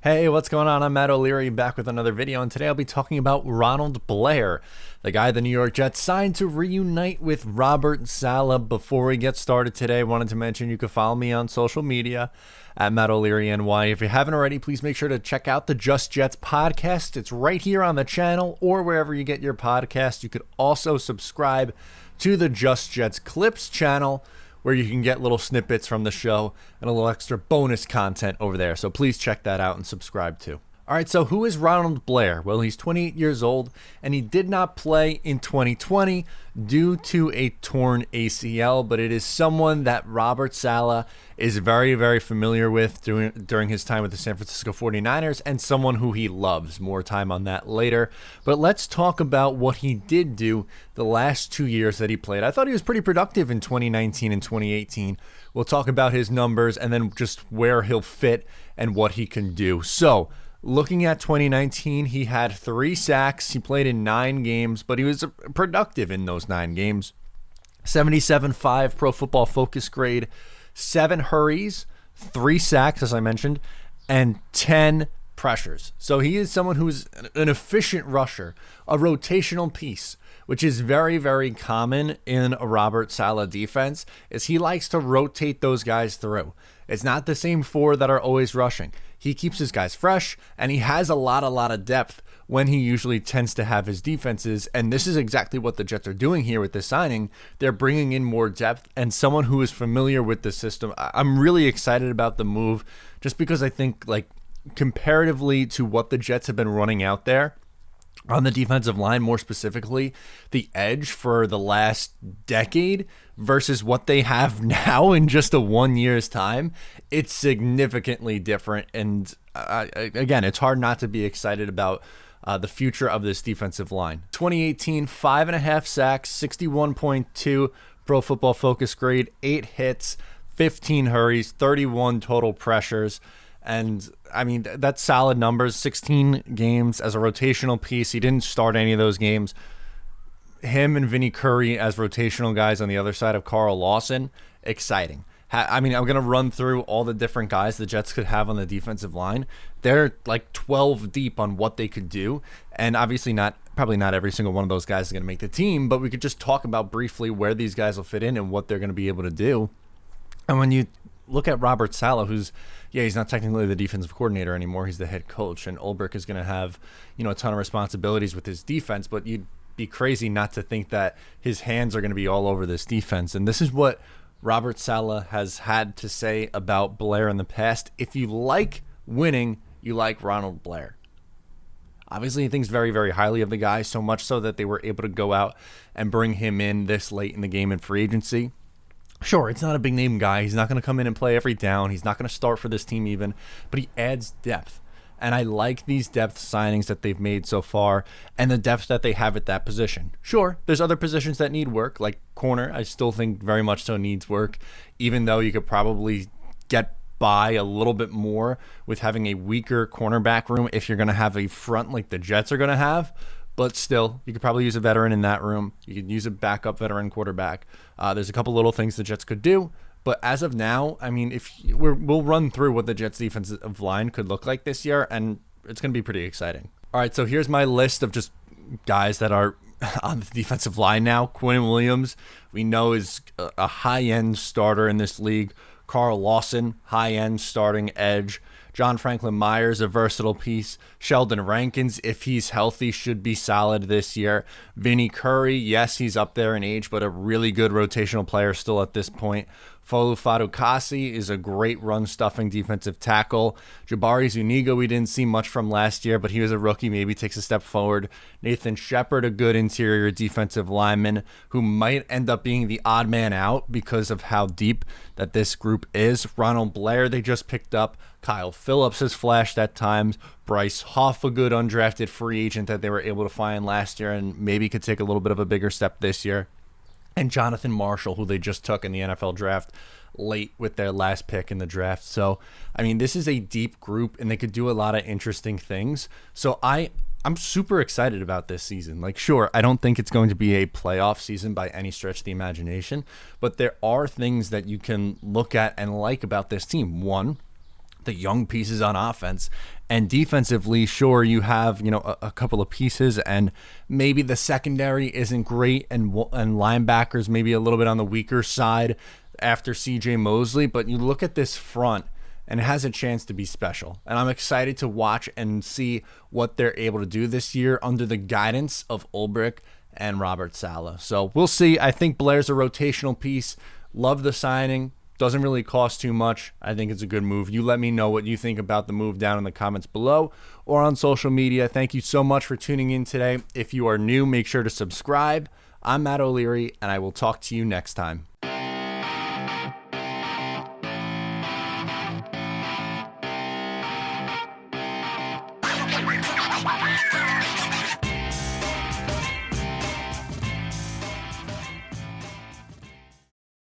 Hey, what's going on? I'm Matt O'Leary back with another video, and today I'll be talking about Ronald Blair, the guy the New York Jets signed to reunite with Robert Saleh. Before we get started today, I wanted to mention you can follow me on social media at Matt O'Leary NY. If you haven't already, please make sure to check out the Just Jets podcast. It's right here on the channel or wherever you get your podcast. You could also subscribe to the Just Jets Clips channel, where you can get little snippets from the show and a little extra bonus content over there. So please check that out and subscribe too. All right, so who is Ronald Blair? Well, he's 28 years old, and he did not play in 2020 due to a torn ACL, but it is someone that Robert Saleh is very, very familiar with during his time with the San Francisco 49ers, and someone who he loves. More time on that later. But let's talk about what he did do the last 2 years that he played. I thought he was pretty productive in 2019 and 2018. We'll talk about his numbers and then just where he'll fit and what he can do. So, looking at 2019, he had 3 sacks. He played in 9 games, but he was productive in those 9 games. 77.5 Pro Football Focus grade, 7 hurries, 3 sacks, as I mentioned, and 10 pressures. So he is someone who's an efficient rusher, a rotational piece, which is very, very common in a Robert Saleh defense, is he likes to rotate those guys through. It's not the same 4 that are always rushing. He keeps his guys fresh, and he has a lot of depth when he usually tends to have his defenses, and this is exactly what the Jets are doing here with this signing. They're bringing in more depth and someone who is familiar with the system. I'm really excited about the move just because I think, like, comparatively to what the Jets have been running out there on the defensive line, more specifically, the edge for the last decade versus what they have now in just a 1 year's time, it's significantly different. And again, it's hard not to be excited about the future of this defensive line. 2018, 5.5 sacks, 61.2 Pro Football Focus grade, 8 hits, 15 hurries, 31 total pressures. And I mean, that's solid numbers. 16 games as a rotational piece. He didn't start any of those games. Him and Vinny Curry as rotational guys on the other side of Carl Lawson, exciting. I mean, I'm going to run through all the different guys the Jets could have on the defensive line. They're like 12 deep on what they could do. And obviously probably not every single one of those guys is going to make the team, but we could just talk about briefly where these guys will fit in and what they're going to be able to do. And when you look at Robert Saleh, he's not technically the defensive coordinator anymore. He's the head coach, and Ulbrich is going to have, a ton of responsibilities with his defense, but you'd be crazy not to think that his hands are going to be all over this defense. And this is what Robert Saleh has had to say about Blair in the past. If you like winning, you like Ronald Blair. Obviously, he thinks very, very highly of the guy, so much so that they were able to go out and bring him in this late in the game in free agency. Sure, it's not a big name guy. He's not going to come in and play every down. He's not going to start for this team even, but he adds depth. And I like these depth signings that they've made so far and the depth that they have at that position. Sure, there's other positions that need work, like corner. I still think very much so needs work, even though you could probably get by a little bit more with having a weaker cornerback room if you're going to have a front like the Jets are going to have. But still, you could probably use a veteran in that room. You could use a backup veteran quarterback. There's a couple little things the Jets could do. But as of now, I mean, we'll run through what the Jets' defensive line could look like this year, and it's going to be pretty exciting. All right, so here's my list of just guys that are on the defensive line now. Quinn Williams, we know, is a high-end starter in this league. Carl Lawson, high-end starting edge. John Franklin Myers, a versatile piece. Sheldon Rankins, if he's healthy, should be solid this year. Vinny Curry, yes, he's up there in age, but a really good rotational player still at this point. Folu Fadukasi is a great run-stuffing defensive tackle. Jabari Zuniga, we didn't see much from last year, but he was a rookie, maybe takes a step forward. Nathan Shepard, a good interior defensive lineman who might end up being the odd man out because of how deep that this group is. Ronald Blair, they just picked up. Kyle Phillips has flashed at times. Bryce Huff, a good undrafted free agent that they were able to find last year and maybe could take a little bit of a bigger step this year. And Jonathan Marshall, who they just took in the NFL draft late with their last pick in the draft. So, I mean, this is a deep group, and they could do a lot of interesting things. So I'm super excited about this season. Like, sure, I don't think it's going to be a playoff season by any stretch of the imagination, but there are things that you can look at and like about this team. One, the young pieces on offense. And defensively, sure, you have, a couple of pieces, and maybe the secondary isn't great, and linebackers maybe a little bit on the weaker side after CJ Mosley, but you look at this front and it has a chance to be special. And I'm excited to watch and see what they're able to do this year under the guidance of Ulbrich and Robert Saleh. So we'll see. I think Blair's a rotational piece. Love the signing. Doesn't really cost too much. I think it's a good move. You let me know what you think about the move down in the comments below or on social media. Thank you so much for tuning in today. If you are new, make sure to subscribe. I'm Matt O'Leary, and I will talk to you next time.